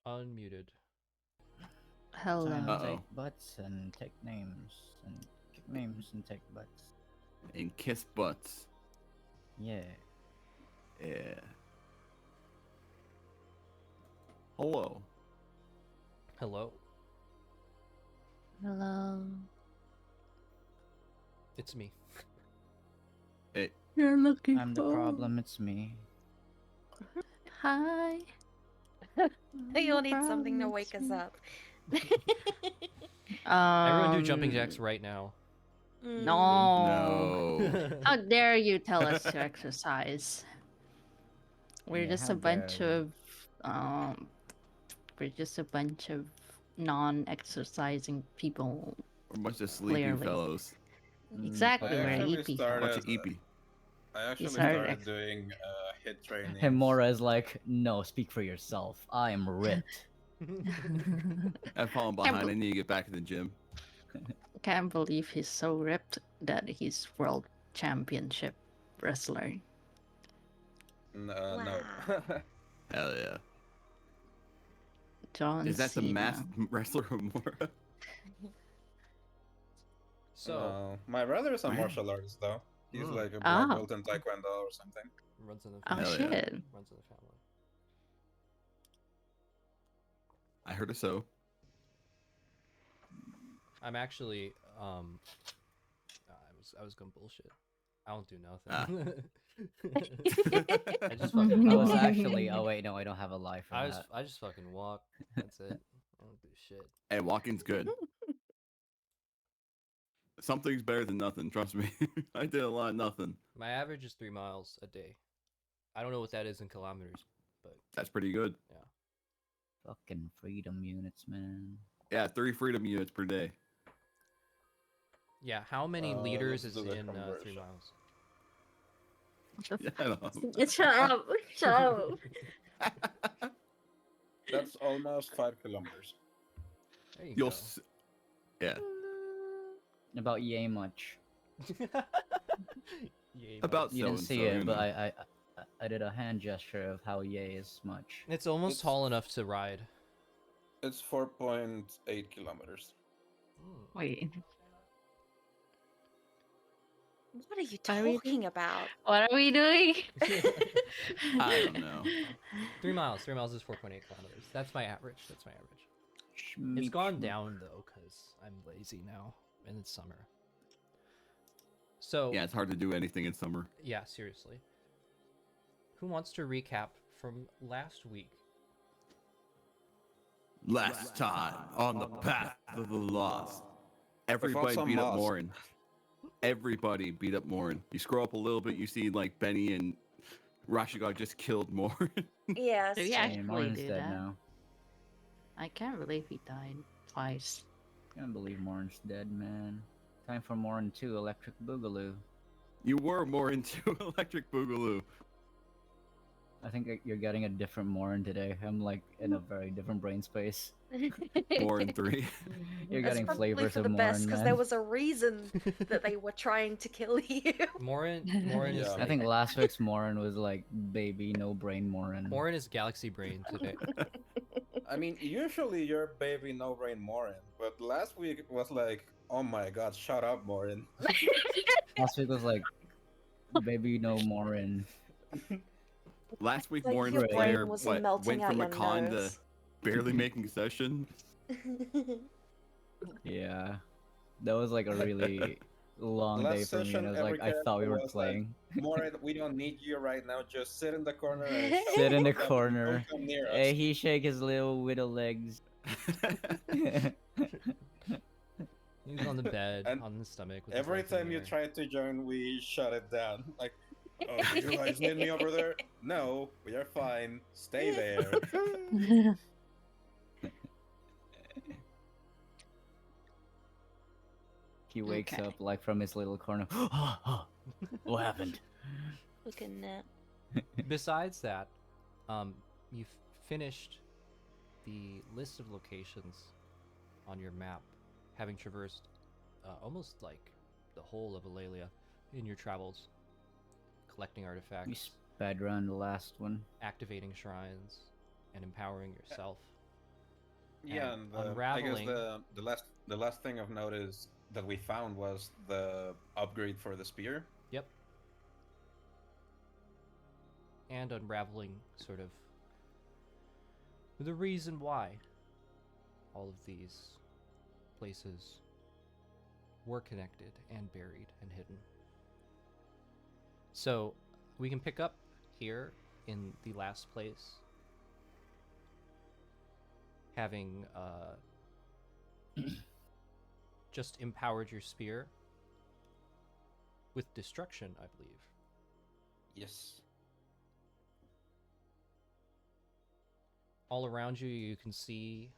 Unmuted. Hello. Time to Uh-oh. take butts and take names and kick names and take butts. And kiss butts. Yeah. Yeah. Hello. Hello. Hello. It's me. Hey. You're looking I'm the problem, it's me. Hi. You'll need something to wake us up. Everyone do jumping jacks right now. No. No. How dare you tell us to exercise? We're Yeah, just how a bunch dare you. of we're just a bunch of non-exercising people. A bunch of sleepy Clearly. fellows. Exactly, I we're actually EP. A bunch started. of eepy. I actually started started ex- doing hit training. Himura is like, no, speak for yourself. I am ripped. I've fallen Can't behind. I need to get back in the gym. Can't believe he's so ripped that he's world championship wrestler. No. Hell yeah. John Is that the Cena. masked wrestler Homura? So, No. My brother is a Wow. martial artist though. He's Mm. like a black Oh. belt in Taekwondo or something. runs in the Oh family. Hell yeah. shit. Runs in the family. I heard a so. I'm actually I was going bullshit. I don't do nothing. I just fucking I was walk. actually. Oh wait, no, I don't have a life for that. I just fucking walk. That's it. I don't do shit. Hey, walking's good. Something's better than nothing, trust me. I did a lot of nothing. My average is 3 miles a day. I don't know what that is in kilometers, but That's pretty good. Fucking freedom units, man. Yeah, 3 freedom units per day. yeah, how many liters Let's is do the in 3 conversion. miles? Yeah, I know. Shut up! Shut up! That's almost 5 kilometers. There you You'll go. yeah. About yay much. Yay, About You so didn't and see so, it, you but know. I did a hand gesture of how yay is much. It's almost It's- tall enough to ride. It's 4.8 kilometers. Wait, What are you Are we talking about? what are we doing? I don't know. 3 miles. 3 miles is 4.8 kilometers. That's my average. That's my average. It's Schmeep, gone schmeep. down though, cause I'm lazy now, and it's summer. So Yeah, it's hard to do anything in summer. yeah, seriously. Who wants to recap from last week? Last time on the path of the lost. Everybody some beat up moss. Morin. Everybody beat up Morin. You scroll up a little bit, you see like Benny and Rashigar just killed Morin. Yes. Did we Hey, actually Morin's do dead that? now. I can't believe he died twice. Can't believe Morin's dead, man. Time for Morin 2 Electric Boogaloo. You were more into Electric Boogaloo. I think you're getting a different Morin today. I'm like in a very different brain space. Morin 3. You're That's getting probably flavors for of the best Morin, because man. there was a reason that they were trying to kill you. Morin is Yeah. I think last week's Morin was like baby no brain Morin. Morin is Galaxy Brain today. I mean, usually you're baby no brain Morin, but last week it was like, oh my god, shut up, Morin. Last week was like baby no Morin. Last week, Like Morin's your player brain was went melting out from a your con to nose. barely making session. Yeah. That was like a really long Last day for me, session, and I was every like, I thought we character were was like, playing. Morin, we don't need you right now. Just sit in the corner and Sit in the don't- corner. Don't come near us. Hey, he shake his little widow legs. He's on the bed, And on the stomach. With his Every legs in time the you air. try to join, we shut it down. Like, oh, you guys need me over there? No, we are fine. Stay there. He wakes Okay. up like from his little corner. What happened? Looking at. Besides that, you've finished the list of locations on your map, having traversed almost like the whole of Ilaeleeeia in your travels, collecting We artifacts, sped run the last one. activating shrines, and empowering yourself. Yeah, And and I guess unraveling. the last thing of note is that we found was the upgrade for the spear. Yep. And unraveling sort of the reason why all of these places were connected and buried and hidden. So we can pick up here in the last place, having just empowered your spear with destruction, I believe. Yes. All around you, you can see,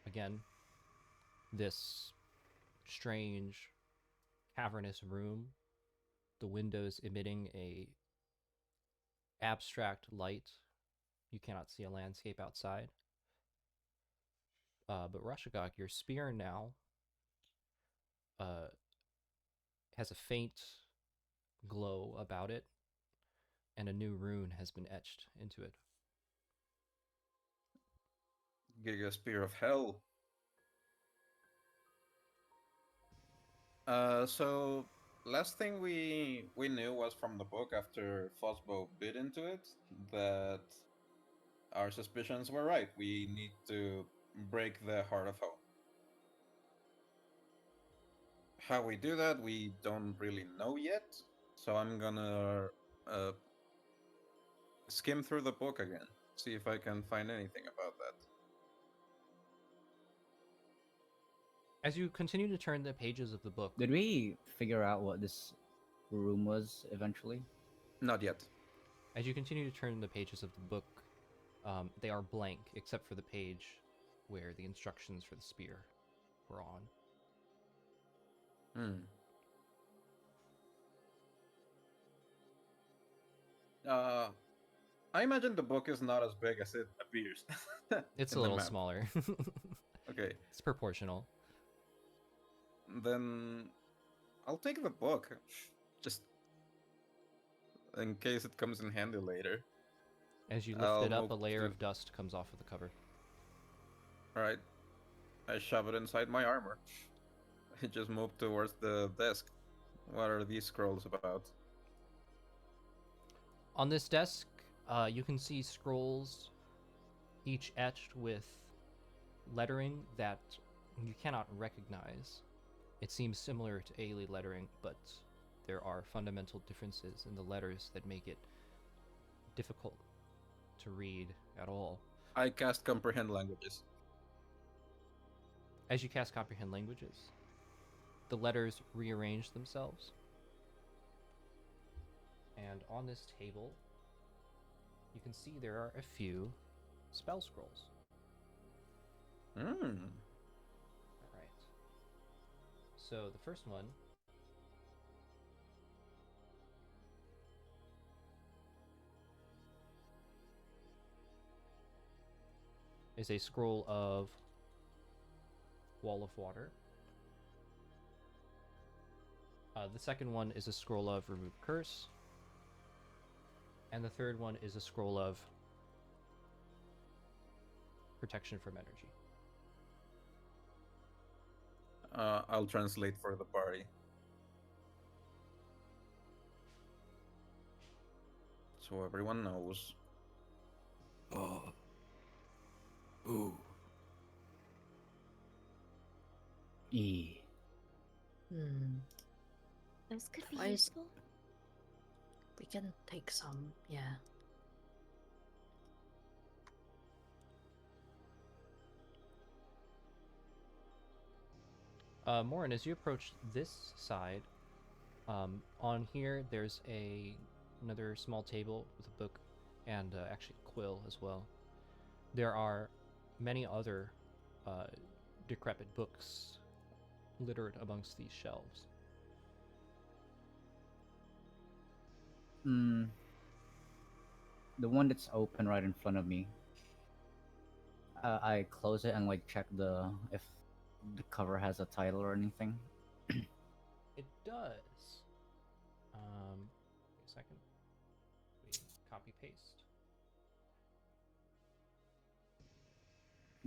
again, this strange cavernous room, the windows emitting a abstract light. You cannot see a landscape outside. But Rashagok, your spear now has a faint glow about it, and a new rune has been etched into it. Giga Spear of Hell. So last thing we knew was from the book after Fosbo bit into it that our suspicions were right. We need to break the Heart of Hell. How we do that, we don't really know yet. So I'm gonna uh, skim through the book again, see if I can find anything about that. As you continue to turn the pages of the book, Did we figure out what this room was eventually? Not yet. as you continue to turn the pages of the book, they are blank except for the page where the instructions for the spear were on. Hmm. I imagine the book is not as big as it appears. It's a in the little map. smaller. Okay, It's proportional. then I'll take the book, just in case it comes in handy later. As you lift I'll it up, move a layer to- of dust comes off of the cover. Alright, I shove it inside my armor. I just move towards the desk. What are these scrolls about? On this desk, you can see scrolls, each etched with lettering that you cannot recognize. It seems similar to Aelee lettering, but there are fundamental differences in the letters that make it difficult to read at all. I cast Comprehend Languages. As you cast Comprehend Languages, the letters rearrange themselves. And on this table, you can see there are a few spell scrolls. Hmm. Alright. So the first one is a scroll of Wall of Water. The second one is a scroll of Remove Curse. And the third one is a scroll of Protection from Energy. I'll translate for the party. So everyone knows. Oh. Ooh. E. Hmm. Those could be Why is- useful. We can take some, yeah. Morin, as you approach this side, on here there's another small table with a book and actually a quill as well. There are many other decrepit books littered amongst these shelves. Hmm. The one that's open right in front of me. I close it and like check if the cover has a title or anything. It does. Wait a second. We copy paste.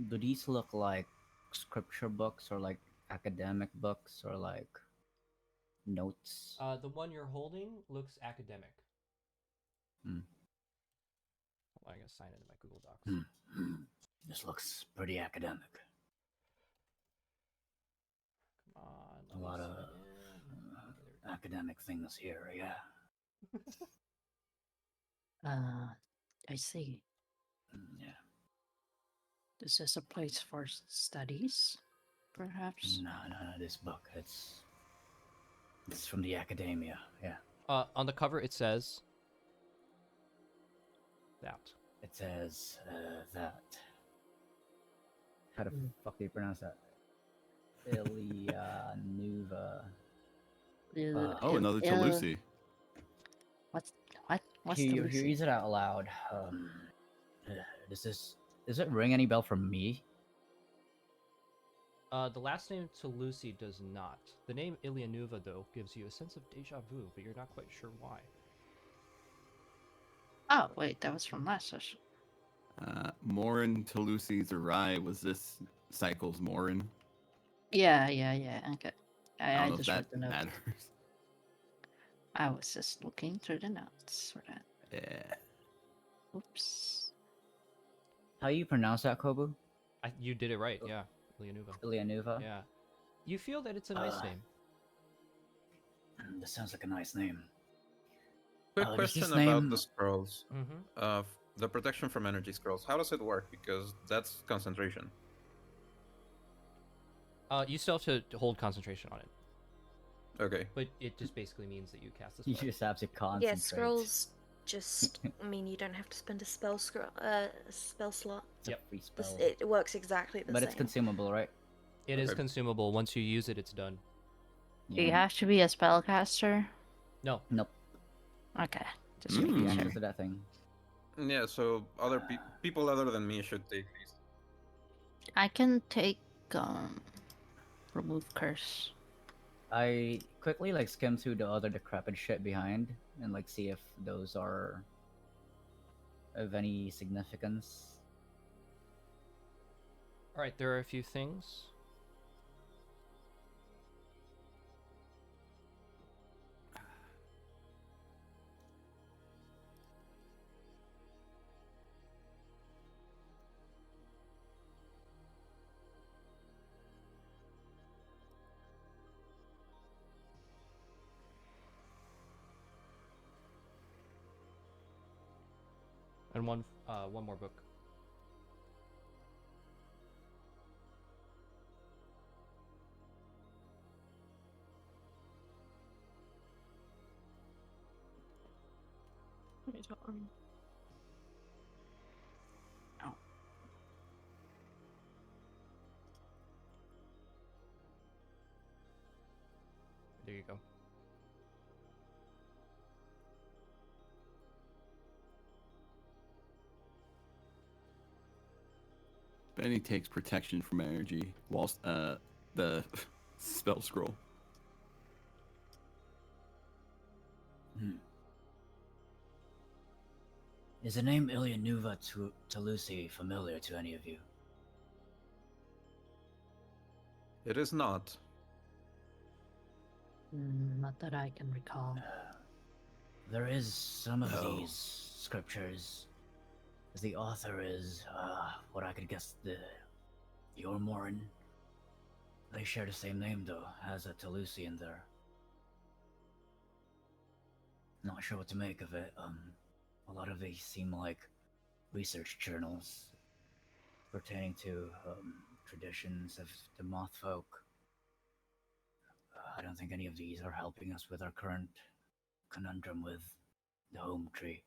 Do these look like scripture books or like academic books or like notes? The one you're holding looks academic. Hmm. Hold on, I gotta sign into my Google Docs. This looks pretty academic. Come on, A let lot me of sign in. Okay, there we go. academic things here, yeah. I see. Yeah. This is a place for studies, perhaps. No, this book. It's from the academia, yeah. On the cover it says that. It says that. How the fuck do you pronounce that? Ilaeleeeia. Oh, another Toulouse. What's What's He the reads it out loud. Does it ring any bell from me? The last name Toulouse does not. The name Ilaeleeeia, though, gives you a sense of deja vu, but you're not quite sure why. Oh wait, that was from last session. Morin, Toulouse, Zerai. Was this Cycles Morin? Yeah. Okay. I don't I know if just that read the note. matters. I was just looking through the notes for that. Yeah. Oops. How you pronounce that, Kobu? You did it right, yeah. Ilaeleeeia. Ilaeleeeia? Yeah. You feel that it's a nice name. This sounds like a nice name. Quick Does question this about name- the scrolls. Mm-hmm. The protection from energy scrolls. How does it work? Because that's concentration. You still have to hold concentration on it, Okay. but it just basically means that you cast the You spell. just have to concentrate. Yeah, scrolls just mean you don't have to spend a spell slot. It's a Yep. free spell. It works exactly the But same. it's consumable, right? It is Okay. consumable. Once you use it, it's done. Do you have to be a spellcaster? No. Nope. Okay. Just You making have sure. access to that thing. Yeah, so other people other than me should take these. I can take remove curse. I quickly like skim through the other decrepit shit behind and like see if those are of any significance. All right, there are a few things. And one more book. Oh. There you go. Benny takes protection from energy whilst the spell scroll. Is the name Ilaeleeeia to Lucy familiar to any of you? It is not. Not that I can recall. There is some of No. these scriptures. The author is what I could guess the Yormorin. They share the same name though, has a Toulouse in there. Not sure what to make of it. A lot of these seem like research journals pertaining to traditions of the mothfolk. I don't think any of these are helping us with our current conundrum with the home tree.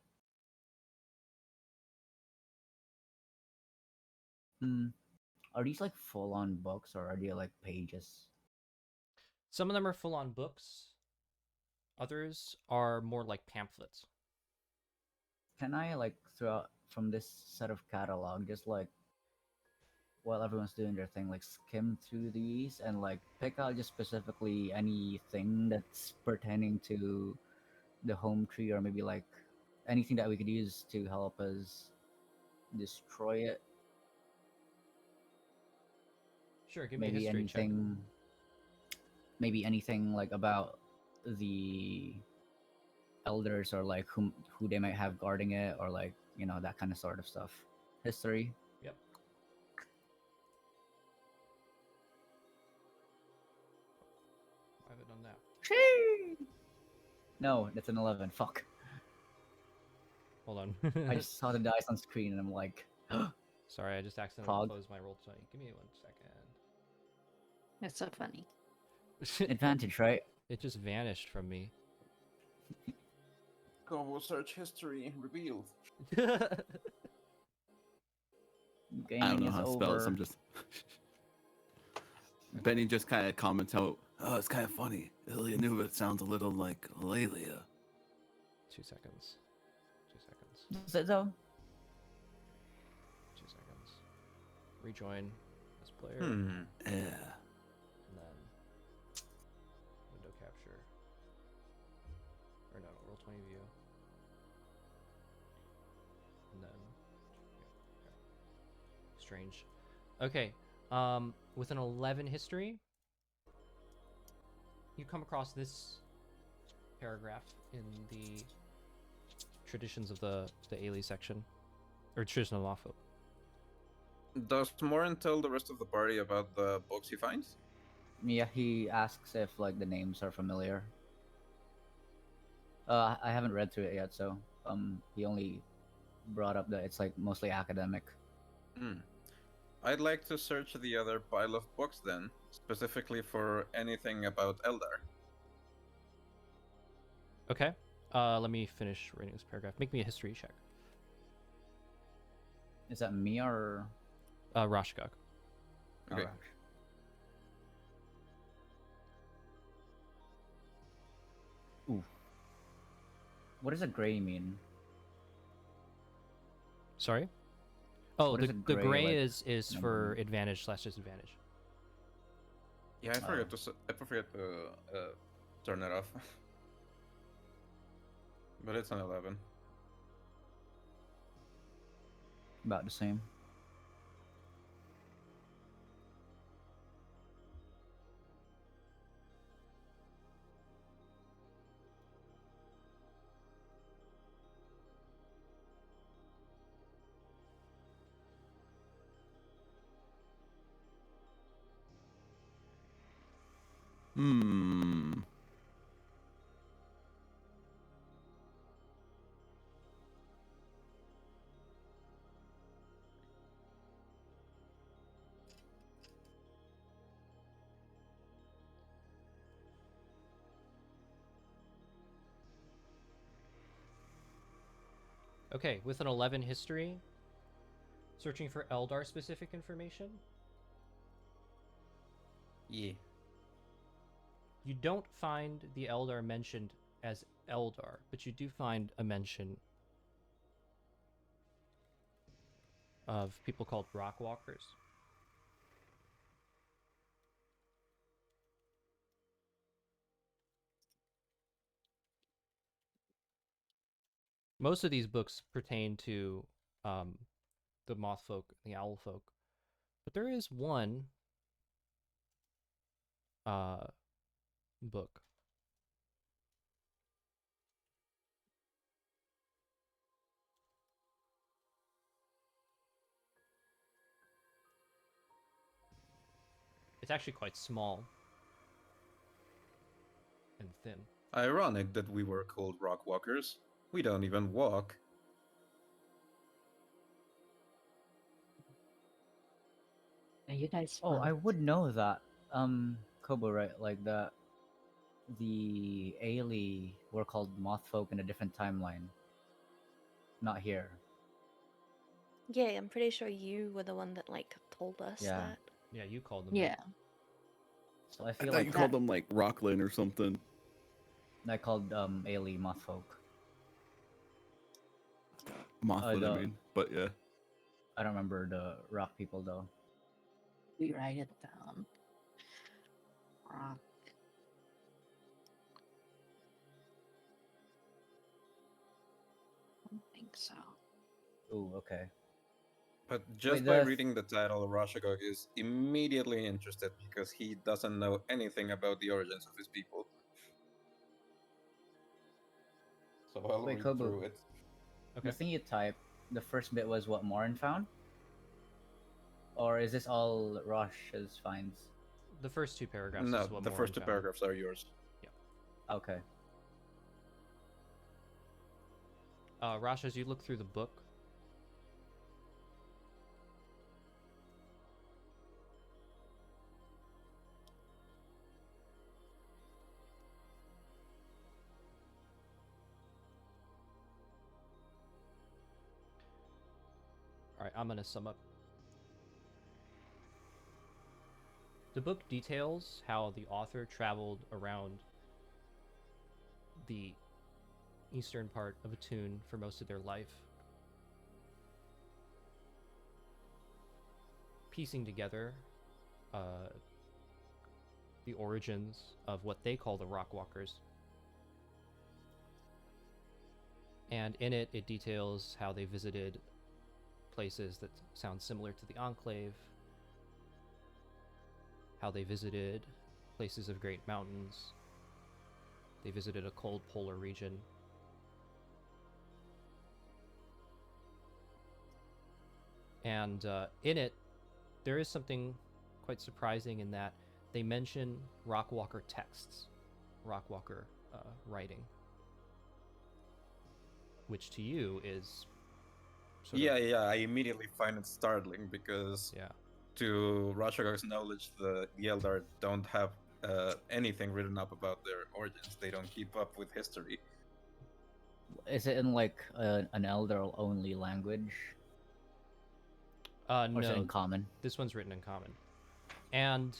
Are these like full-on books or are they like pages? Some of them are full-on books. Others are more like pamphlets. Can I like throw out from this set of catalog, just like while everyone's doing their thing, like skim through these and like pick out just specifically anything that's pertaining to the home tree or maybe like anything that we could use to help us destroy it? Sure, give me a maybe history check. maybe anything like about the elders, or like who they might have guarding it, or like that kind of sort of stuff. History. Yep. I haven't done that. No, that's an 11. Fuck. Hold on. I just saw the dice on screen and I'm like, Sorry, I just accidentally Fog. closed my roll 20. Give me 1 second. That's so funny. advantage, right? It just vanished from me. Combo search history revealed. I Gaming don't know is how to over. spell this. I'm just. Benny just kind of comments out, "Oh, it's kind of funny. Ilaeleeeia sounds a little like Aelee." 2 seconds. 2 seconds. Is it though? 2 seconds. Rejoin as player. Yeah. And then window capture. Or no, roll 20 view. And then yeah, okay. Strange. Okay. With an 11 history, you come across this paragraph in the traditions of the Aelee section, or tradition of mothfolk. Does Morin tell the rest of the party about the books he finds? Yeah, he asks if like the names are familiar. I haven't read through it yet, so he only brought up that it's like mostly academic. I'd like to search the other pile of books then, specifically for anything about Eldar. Okay. Let me finish reading this paragraph. Make me a history check. Is that me or Rashgog. Okay. Arash? Ooh. What does a gray mean? Sorry. Oh, What the is a the gray, gray like, is number for mean? advantage / disadvantage. Yeah, I forget to turn it off. But it's an 11. About the same. Hmm. Okay, with an 11 history, searching for Eldar specific information. Yeah. You don't find the Eldar mentioned as Eldar, but you do find a mention of people called Rockwalkers. Most of these books pertain to the mothfolk, the owl folk, but there is one book. It's actually quite small and thin. Ironic that we were called Rockwalkers. We don't even walk. And you guys. Oh, I found- would know that. Kobo, right? Like the Aelee were called mothfolk in a different timeline. Not here. Yeah, I'm pretty sure you were the one that like told us Yeah. that. Yeah, you called them. Yeah. So I I feel thought like you called them like Rockland or something. I called Aelee mothfolk. Mothland, I the- mean. But yeah. I don't remember the rock people though. We write it down. Rock. I don't think so. Ooh, okay. But just by reading the title, Rashagog is immediately interested because he doesn't know anything about the origins of his people. So I'll Wait, read Kobu. through it. Okay. The thing you type, the first bit was what Morin found? Or is this all Rosh's finds? The first two paragraphs No, is what the Morin first two found. paragraphs are yours. Okay. Rash, as you look through the book, all right, I'm gonna sum up. The book details how the author traveled around the eastern part of Etunn for most of their life, piecing together the origins of what they call the Rockwalkers. And in it, it details how they visited places that sound similar to the Enclave, how they visited places of great mountains, they visited a cold polar region. And in it, there is something quite surprising in that they mention Rockwalker texts, Rockwalker writing, which to you is Yeah, I immediately find it startling because, to Rashagog's knowledge, the Eldar don't have anything written up about their origins. They don't keep up with history. Is it in like an Elder only language? Or is it No, in common? this one's written in common. And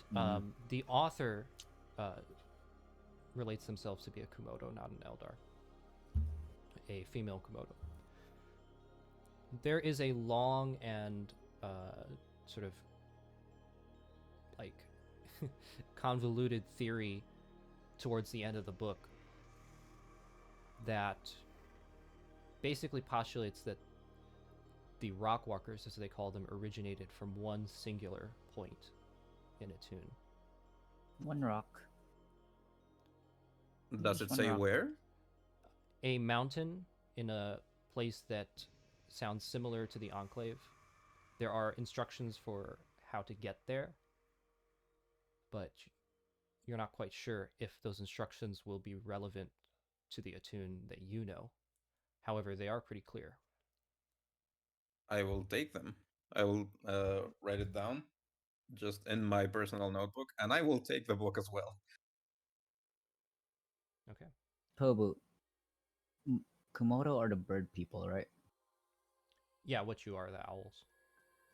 the author relates themselves to be a Komodo, not an Eldar. A female Komodo. There is a long and sort of like convoluted theory towards the end of the book that basically postulates that the Rockwalkers, as they call them, originated from one singular point in Etunn. One rock. Does it say where? A mountain in a place that sounds similar to the Enclave. There are instructions for how to get there, but you're not quite sure if those instructions will be relevant to the Etunn that you know. However, they are pretty clear. I will take them. I will write it down just in my personal notebook, and I will take the book as well. Okay. Kobu. Komodo are the bird people, right? Yeah, what you are, the owls.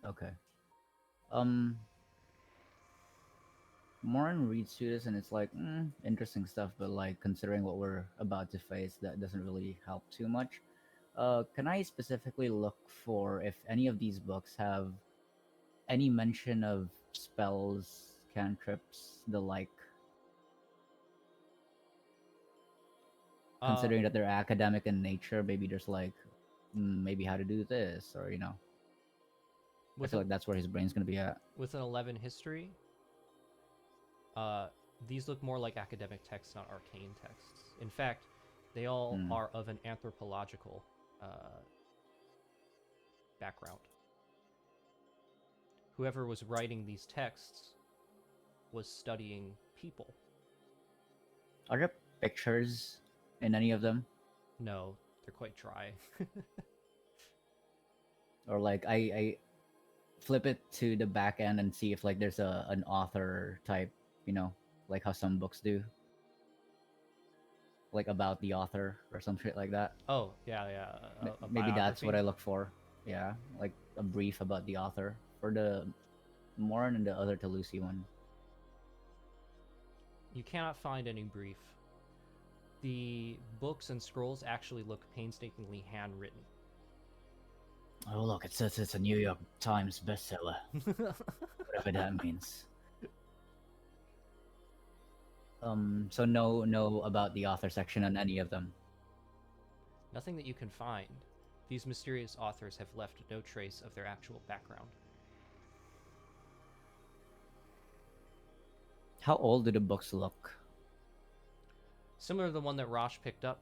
Okay. Morin reads through this and it's like, interesting stuff, but like considering what we're about to face, that doesn't really help too much. Can I specifically look for if any of these books have any mention of spells, cantrips, the like? Considering that they're academic in nature, maybe there's like, maybe how to do this, or I feel like that's where his brain's gonna be at. With an 11 history, these look more like academic texts, not arcane texts. In fact, they all are of an anthropological background. Whoever was writing these texts was studying people. Are there pictures in any of them? No, they're quite dry. Or like I flip it to the back end and see if like there's an author type, like how some books do, like about the author or some shit like that. Oh, yeah. Maybe that's what I look for. Yeah, like a brief about the author for the Morin and the other Talusi one. You cannot find any brief. The books and scrolls actually look painstakingly handwritten. Oh look, it says it's a New York Times bestseller. Whatever that means. So no about the author section on any of them. Nothing that you can find. these mysterious authors have left no trace of their actual background. How old do the books look? Similar to the one that Rosh picked up,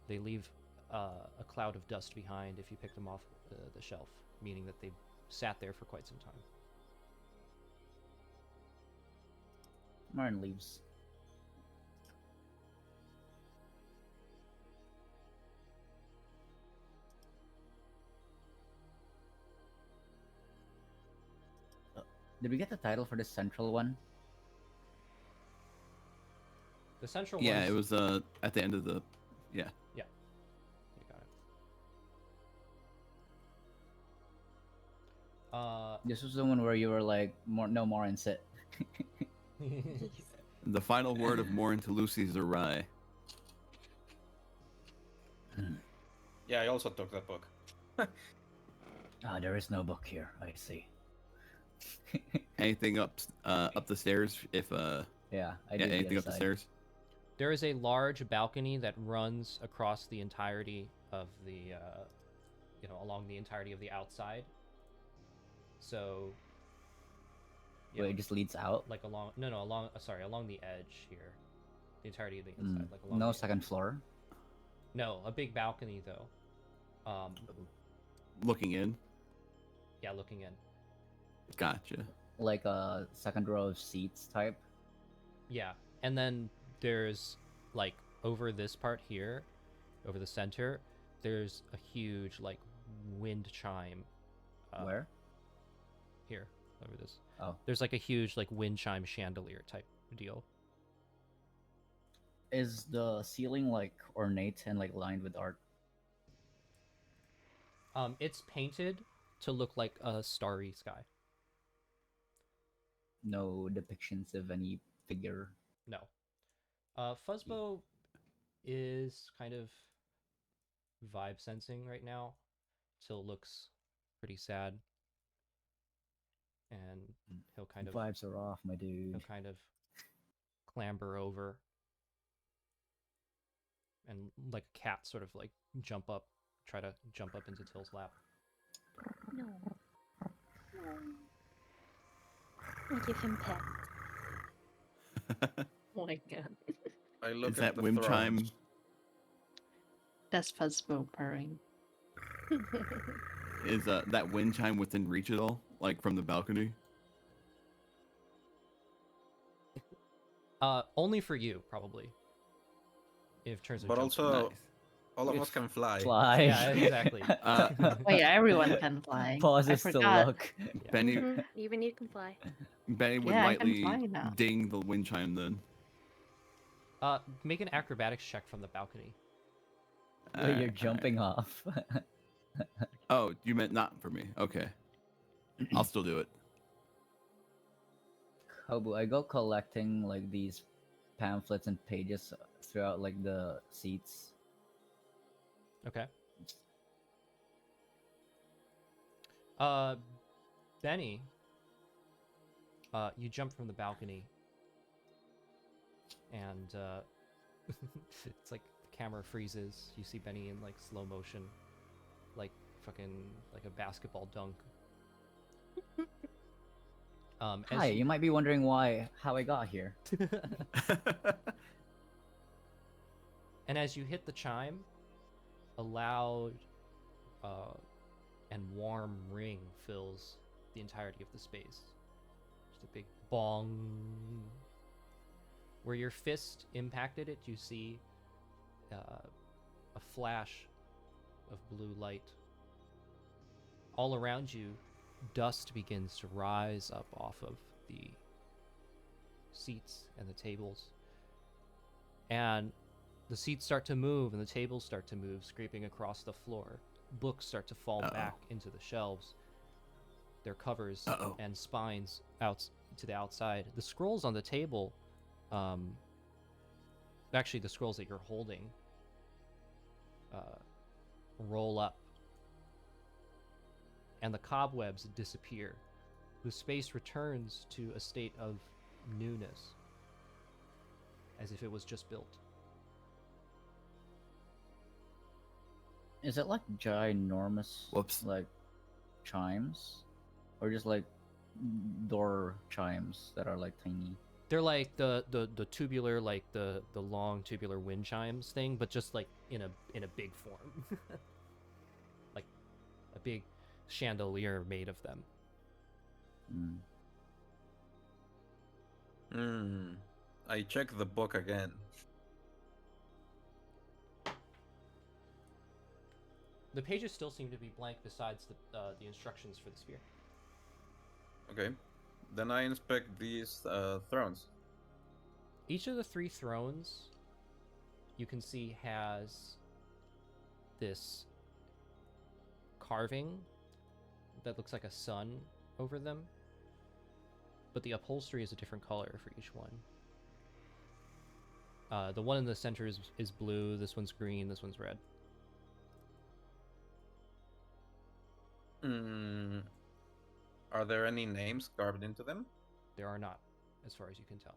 they leave a cloud of dust behind if you pick them off the shelf, meaning that they sat there for quite some time. Martin leaves. Did we get the title for the central one? The central Yeah, one's... it was at the end of the. Yeah. Yeah, you got it. This was the one where you were like, no more and sit. The final word of Morin to Lucy's awry. Yeah, I also took that book. There is no book here. I see. Anything up the stairs? If Yeah, I yeah, did anything up the stairs? There is a large balcony that runs across the entirety of the, along the entirety of the outside. So, you Wait, know, it just leads out? like along along the edge here, the entirety of the inside, like along No the second edge. floor? No, a big balcony though. Looking in. Yeah, looking in. Gotcha. Like a second row of seats type? Yeah, and then there's like over this part here, over the center, there's a huge like wind chime. Where? Here, over this. Oh. There's like a huge like wind chime chandelier type deal. Is the ceiling like ornate and like lined with art? It's painted to look like a starry sky. No depictions of any figure? No. Fuzzbo is kind of vibe sensing right now. Still looks pretty sad. And he'll kind of Vibes are off, my dude. he'll kind of clamber over and like a cat sort of like try to jump up into Till's lap. No. And give him pet. Oh my god. I look Is at that the wind chime? thrones. That's Fuzzbo purring. Is that wind chime within reach at all? Like from the balcony? Only for you, probably. In terms of But jump speed. also, Nice. all of us can fly. Fly. Yeah, exactly. Oh yeah, everyone can fly. I Pauses to forgot. look. Benny Mhm, even you can fly. Benny would Yeah, I can lightly fly now. ding the wind chime then. Make an acrobatics check from the balcony. Wait, you're Alright. jumping off. Oh, you meant not for me. Okay. I'll still do it. Kobu, I go collecting like these pamphlets and pages throughout like the seats. Okay. Benny, you jump from the balcony, and it's like the camera freezes. You see Benny in like slow motion, like fucking like a basketball dunk. As Hi, you might be wondering how I got here. And as you hit the chime, a loud and warm ring fills the entirety of the space. Just a big bong. Where your fist impacted it, you see a flash of blue light. All around you, dust begins to rise up off of the seats and the tables. And the seats start to move and the tables start to move, scraping across the floor. Books start to fall back into the shelves, their covers and spines out to the outside. The scrolls on the table, actually the scrolls that you're holding, roll up, and the cobwebs disappear. The space returns to a state of newness, as if it was just built. Is it like ginormous, Whoops. like chimes, or just like door chimes that are like tiny? They're like the tubular, like the long tubular wind chimes thing, but just like in a big form, like a big chandelier made of them. Mm. Hmm. I check the book again. The pages still seem to be blank, besides the instructions for the spear. Okay. Then I inspect these thrones. Each of the 3 thrones you can see has this carving that looks like a sun over them, but the upholstery is a different color for each one. The one in the center is blue, this one's green, this one's red. Hmm. Are there any names carved into them? There are not, as far as you can tell.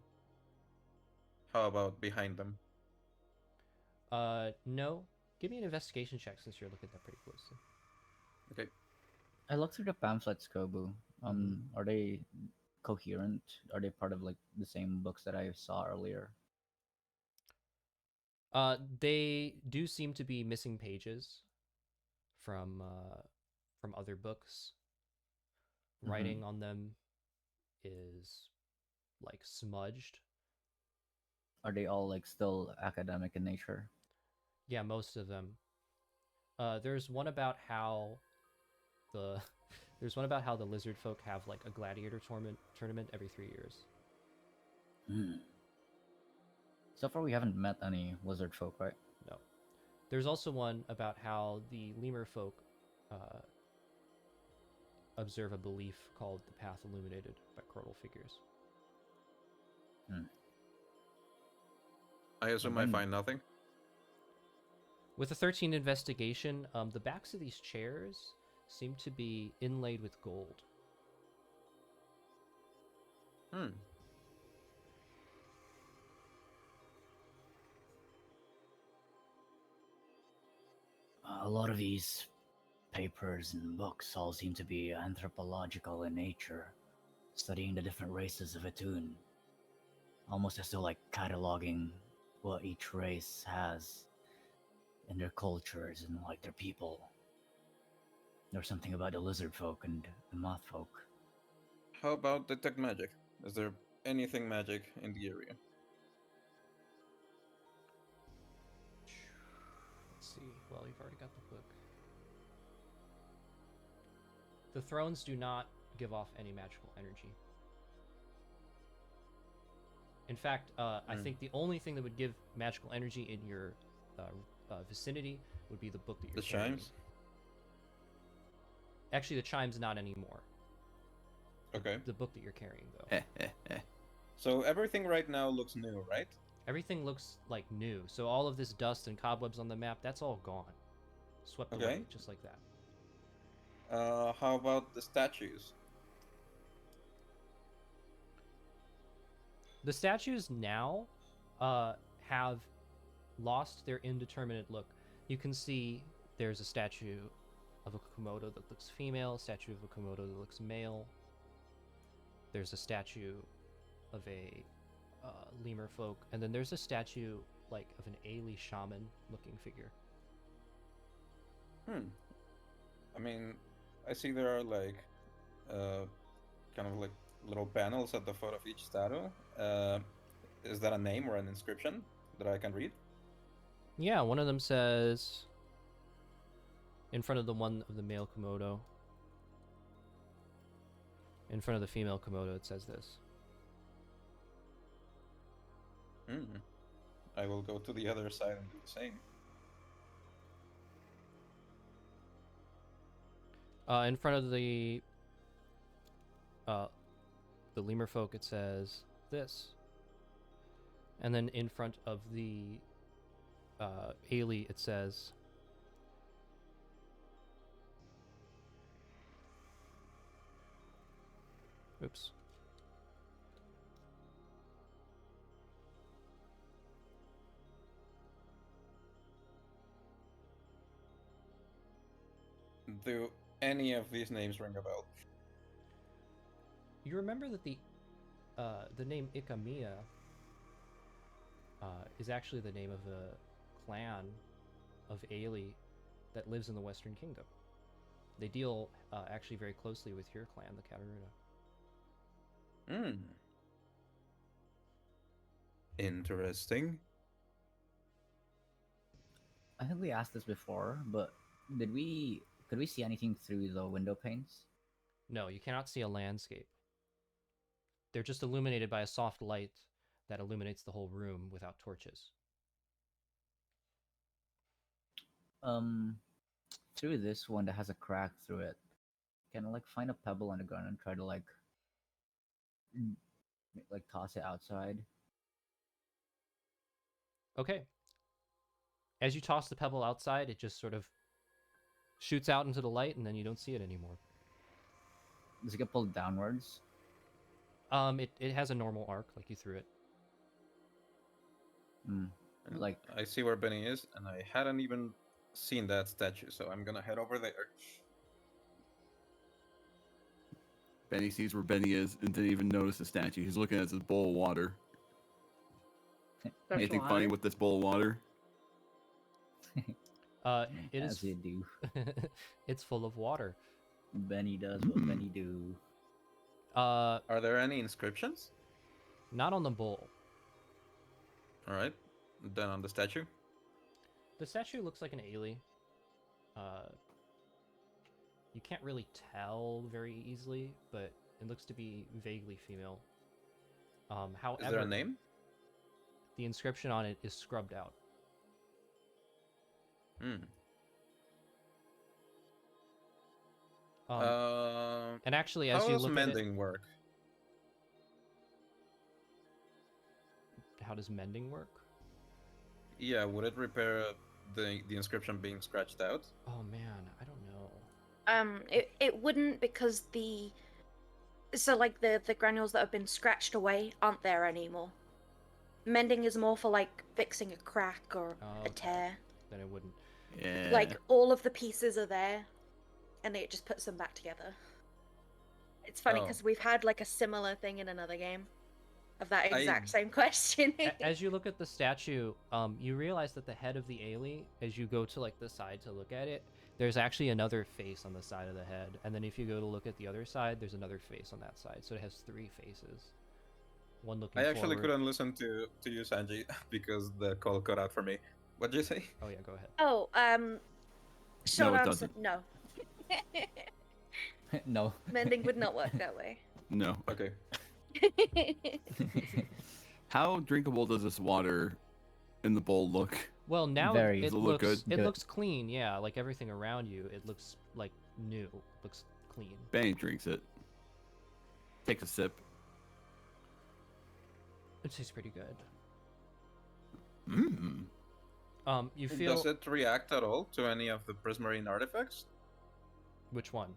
How about behind them? No. Give me an investigation check since you're looking at that pretty closely. Okay. I looked through the pamphlets, Kobu. Mhm. Are they coherent? Are they part of like the same books that I saw earlier? They do seem to be missing pages from other books. Writing on them is like smudged. Are they all like still academic in nature? Yeah, most of them. There's one about how the there's one about how the lizard folk have like a gladiator tournament every 3 years. Hmm. So far, we haven't met any lizard folk, right? No. There's also one about how the lemur folk observe a belief called the path illuminated by chronal figures. Hmm. I assume Well, I then- find nothing. With a 13 investigation, the backs of these chairs seem to be inlaid with gold. Hmm. A lot of these papers and books all seem to be anthropological in nature, studying the different races of Etunn, almost as though like cataloging what each race has in their cultures and like their people. There's something about the lizard folk and the moth folk. How about detect magic? Is there anything magic in the area? Let's see. Well, you've already got the book. The thrones do not give off any magical energy. In fact, I think the only thing that would give magical energy in your vicinity would be the book that you're The carrying. chimes? Actually, the chimes not anymore. Okay. The book that you're carrying, though. So everything right now looks new, right? Everything looks like new. So all of this dust and cobwebs on the map, that's all gone. Swept Okay. away, just like that. How about the statues? The statues now have lost their indeterminate look. You can see there's a statue of a Komodo that looks female, a statue of a Komodo that looks male. There's a statue of a lemur folk, and then there's a statue like of an Aelee shaman looking figure. I mean, I see there are like kind of like little panels at the foot of each statue. Is that a name or an inscription that I can read? Yeah, one of them says, in front of the one of the male Komodo, in front of the female Komodo, it says this. I will go to the other side and do the same. In front of the lemur folk, it says this. And then in front of the Aelee, it says, oops. Do any of these names ring a bell? You remember that the name Ilaeleeeia is actually the name of a clan of Aelee that lives in the Western Kingdom. They deal actually very closely with your clan, the Kataruna. Hmm. Interesting. I think we asked this before, but could we see anything through the window panes? No, you cannot see a landscape. They're just illuminated by a soft light that illuminates the whole room without torches. Through this one that has a crack through it, can I like find a pebble on the ground and try to like toss it outside? Okay. As you toss the pebble outside, it just sort of shoots out into the light, and then you don't see it anymore. Does it get pulled downwards? It has a normal arc, like you threw it. Hmm. And Like I see where Benny is, and I hadn't even seen that statue, so I'm gonna head over there. Benny sees where Benny is and didn't even notice the statue. He's looking at his bowl of water. There's Anything water. funny with this bowl of water? It as is. you do. It's full of water. Benny does what Benny do. Are there any inscriptions? Not on the bowl. All right. Then on the statue. The statue looks like an Aelee. You can't really tell very easily, but it looks to be vaguely female. However, Is there a name? the inscription on it is scrubbed out. Hmm. And actually, as How you does look mending work? at it, how does mending work? Yeah, would it repair the inscription being scratched out? Oh man, I don't know. It wouldn't, because the granules that have been scratched away aren't there anymore. Mending is more for like fixing a crack or Oh, a okay. tear. Then it wouldn't. Yeah. Like all of the pieces are there, and it just puts them back together. It's funny Oh. because we've had like a similar thing in another game of that I- exact same question. As you look at the statue, you realize that the head of the Aelee, as you go to like the side to look at it, there's actually another face on the side of the head, and then if you go to look at the other side, there's another face on that side. So it has three faces. One looking I actually forward. couldn't listen to you, Sanji, because the call cut out for me. What did you say? Oh yeah, go ahead. Oh, short it answer, doesn't. no. No. Mending would not work that way. No. Okay. How drinkable does this water in the bowl look? Well, now Very. it Does it look looks good? it Good. looks clean. Yeah, like everything around you, it looks like new. Looks clean. Benny drinks it. Takes a sip. It tastes pretty good. Mmm. You feel Does it react at all to any of the prismarine artifacts? which one?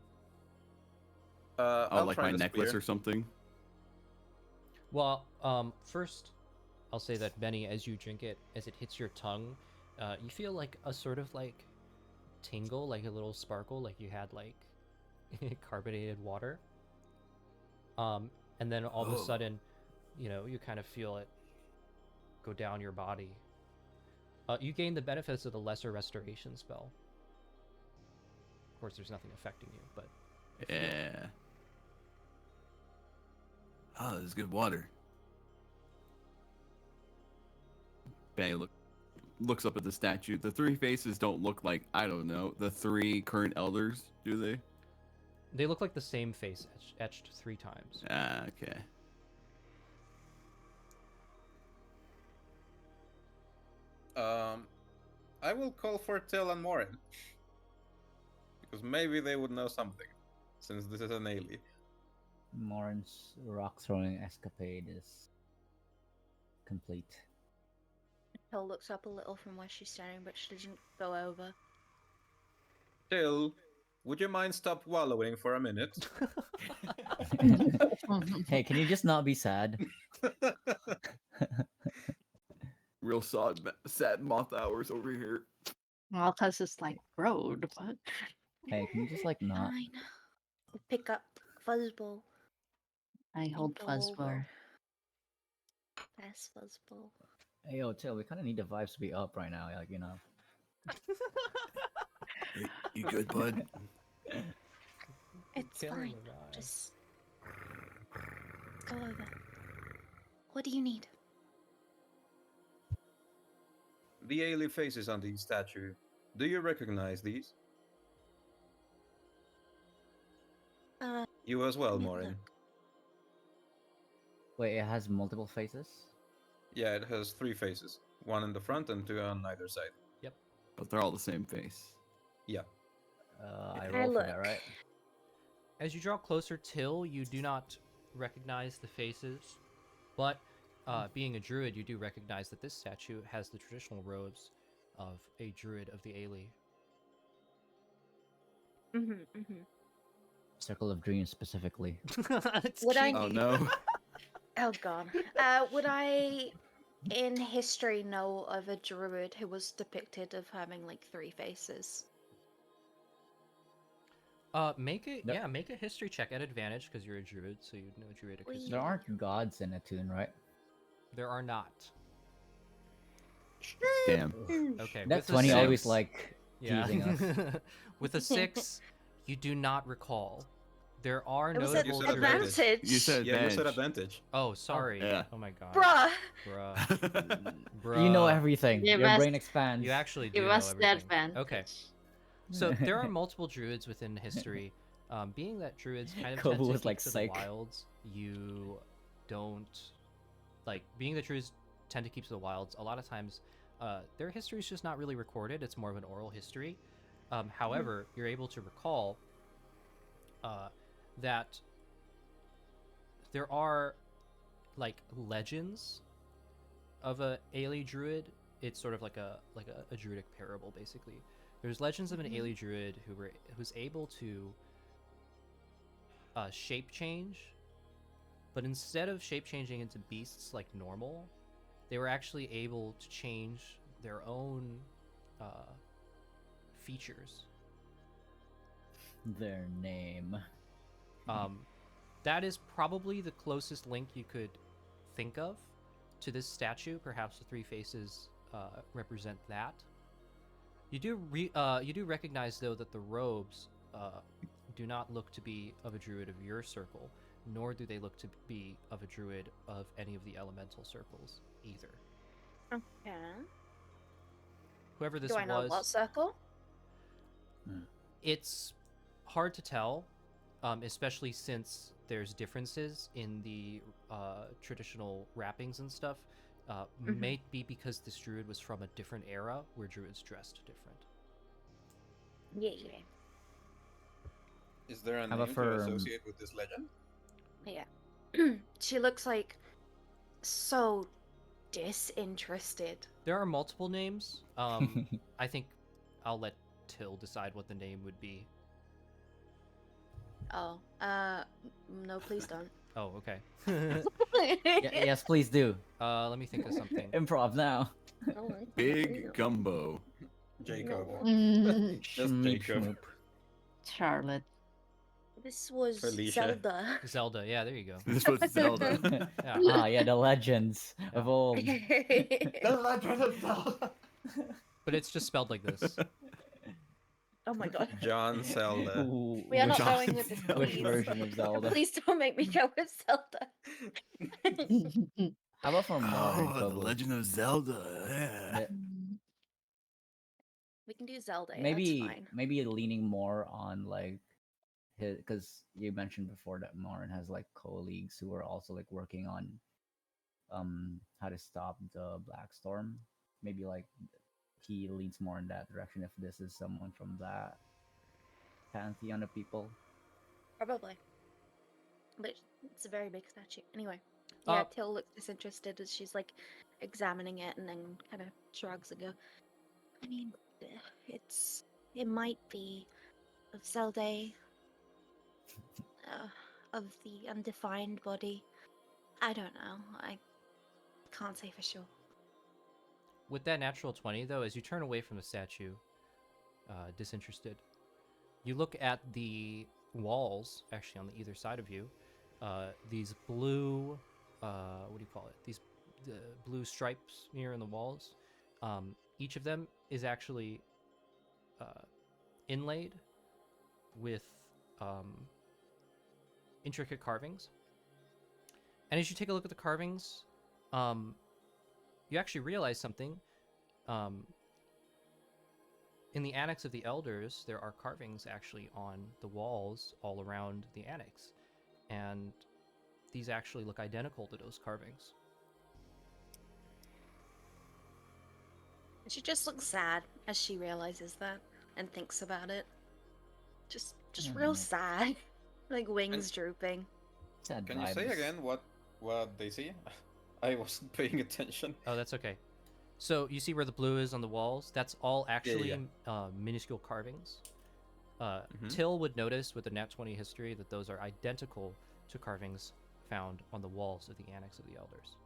Oh, I'll like try my the necklace spear. or something? Well, first, I'll say that Benny, as you drink it, as it hits your tongue, you feel like a sort of like tingle, like a little sparkle, like you had like carbonated water. And then all of a Oh. sudden, you know, you kind of feel it go down your body. You gain the benefits of the lesser restoration spell. Of course, there's nothing affecting you, but Yeah. Oh, this is good water. Benny looks up at the statue. The three faces don't look like, I don't know, the three current elders, do they? they look like the same face etched 3 times. Ah, okay. I will call for Till and Morin. Because maybe they would know something, since this is an Aelee. Morin's rock throwing escapade is complete. Hill looks up a little from where she's standing, but she doesn't go over. Till, would you mind stop wallowing for a minute? Hey, can you just not be sad? Real sad moth hours over here. Well, because it's like road, but Hey, can you just like not? Fine. We'll pick up Fuzzball I and hold go Fuzzball. over. That's Fuzzball. Hey, yo, chill. We kind of need the vibes to be up right now. Like, Hey, you good, bud? It's Killing fine. the vibe. Just go over. What do you need? The Aelee faces on the statue. Do you recognize these? You as well, Let me have a Morin. look. Wait, it has multiple faces. Yeah, it has 3 faces. 1 in the front and 2 on either side. Yep. But they're all the same face. Yeah. I I roll for that, look. right? As you draw closer, Till, you do not recognize the faces, but being a druid, you do recognize that this statue has the traditional robes of a druid of the Aelee. Circle of Dreams specifically. It's Would I- Oh cheeky. no. Oh god. Would I, in history, know of a druid who was depicted of having like 3 faces? Make it, There- yeah, make a history check at advantage because you're a druid, so you'd know druidic history. There aren't gods in Etunn, right? There are not. Damn. Okay, That with a 20 always six- like yeah. teasing us. With a 6, you do not recall. There are It was notable said druids. advantage. You said Yeah, you said advantage. advantage. Oh, sorry. Yeah. Oh my god. Bruh. Bruh. Bruh. You know everything. Give Your us- brain expands. You actually do Give know us the everything. advantage. Okay. So there are multiple druids within history. Being that druids kind of Kobu tend to was keep like, to the "Psych." wilds, you don't like being that druids tend to keep to the wilds. A lot of times, their history is just not really recorded. It's more of an oral history. However, you're able to recall that there are like legends of a Aelee druid. It's sort of like a druidic parable, basically. There's legends of an Aelee druid who's able to shape change, but instead of shape changing into beasts like normal, they were actually able to change their own features. Their name. That is probably the closest link you could think of to this statue. Perhaps the 3 faces represent that. You do recognize though that the robes do not look to be of a druid of your circle, nor do they look to be of a druid of any of the elemental circles either. Okay. Whoever this Do I know was, what circle? it's hard to tell, especially since there's differences in the traditional wrappings and stuff. May be because this druid was from a different era where druids dressed different. Yeah. Is there a How about name for, to associate with this legend? Yeah. She looks like so disinterested. There are multiple names. I think I'll let Till decide what the name would be. Oh, no, please don't. Oh, okay. Yes, please do. Let me think of something. Improv now. Big Gumbo. Jacob. Mm, Just Schmeep Jacob. schmoop. Charlotte. This was Felicia. Zelda. Zelda, yeah, there you go. This was Zelda. Yeah. Ah, yeah, the legends of old. The Legend of Zelda. But it's just spelled like this. Oh my god. John Zelda. Ooh, We are not Which going with this, which please. version of Zelda? Please don't make me go with Zelda. How about for more and Oh, the Kobu? Legend of Zelda. Yeah. Yeah, We can do Zelda. That's maybe fine. maybe leaning more on like his, because you mentioned before that Morin has like colleagues who are also like working on how to stop the Black Storm. Maybe like he leans more in that direction if this is someone from that pantheon of people. Probably. But it's a very big statue. Anyway. Yeah, Uh, Till looks disinterested as she's like examining it and then kind of shrugs and go, I mean, it might be of Zelda, of the undefined body. I don't know. I can't say for sure. With that natural 20, though, as you turn away from the statue, disinterested, You look at the walls, actually on the either side of you. These blue, what do you call it? These blue stripes here in the walls. Each of them is actually inlaid with intricate carvings. And as you take a look at the carvings, you actually realize something. In the Annex of the Elders, there are carvings actually on the walls all around the Annex. And these actually look identical to those carvings. She just looks sad as she realizes that and thinks about it. Just real sad. Like wings drooping. Sad Can you say vibes. again what they see? I wasn't paying attention. Oh, that's okay. So you see where the blue is on the walls? That's all actually minuscule carvings. Till would notice with the Nat 20 history that those are identical to carvings found on the walls of the Annex of the Elders.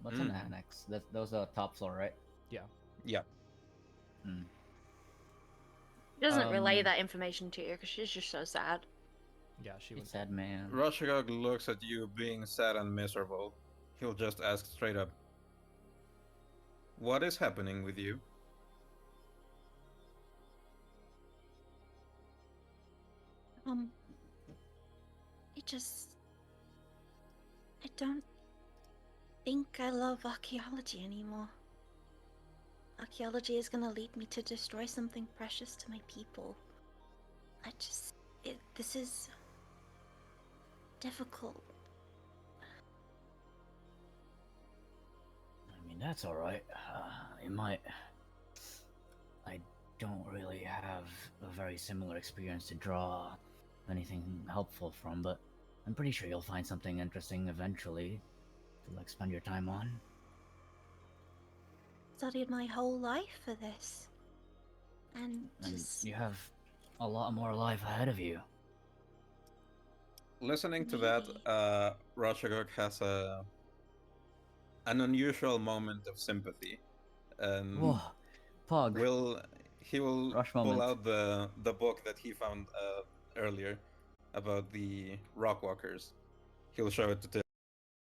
What's an annex? Those are top floor, right? Yeah. Yeah. Mm. She doesn't relay that information to you because she's just so sad. Yeah, she She's would. sad, man. Roshagog looks at you being sad and miserable. He'll just ask straight up, "What is happening with you?" I don't think I love archaeology anymore. Archaeology is gonna lead me to destroy something precious to my people. This is difficult. I mean, that's alright. It might. I don't really have a very similar experience to draw anything helpful from, but I'm pretty sure you'll find something interesting eventually to like spend your time on. Studied my whole life for this. And just you have a lot more life ahead of you. Listening to that, Roshagog has an unusual moment of sympathy, and Whoa, Pog. he will Rush pull moment. out the book that he found earlier about the Rockwalkers. He'll show it to Till.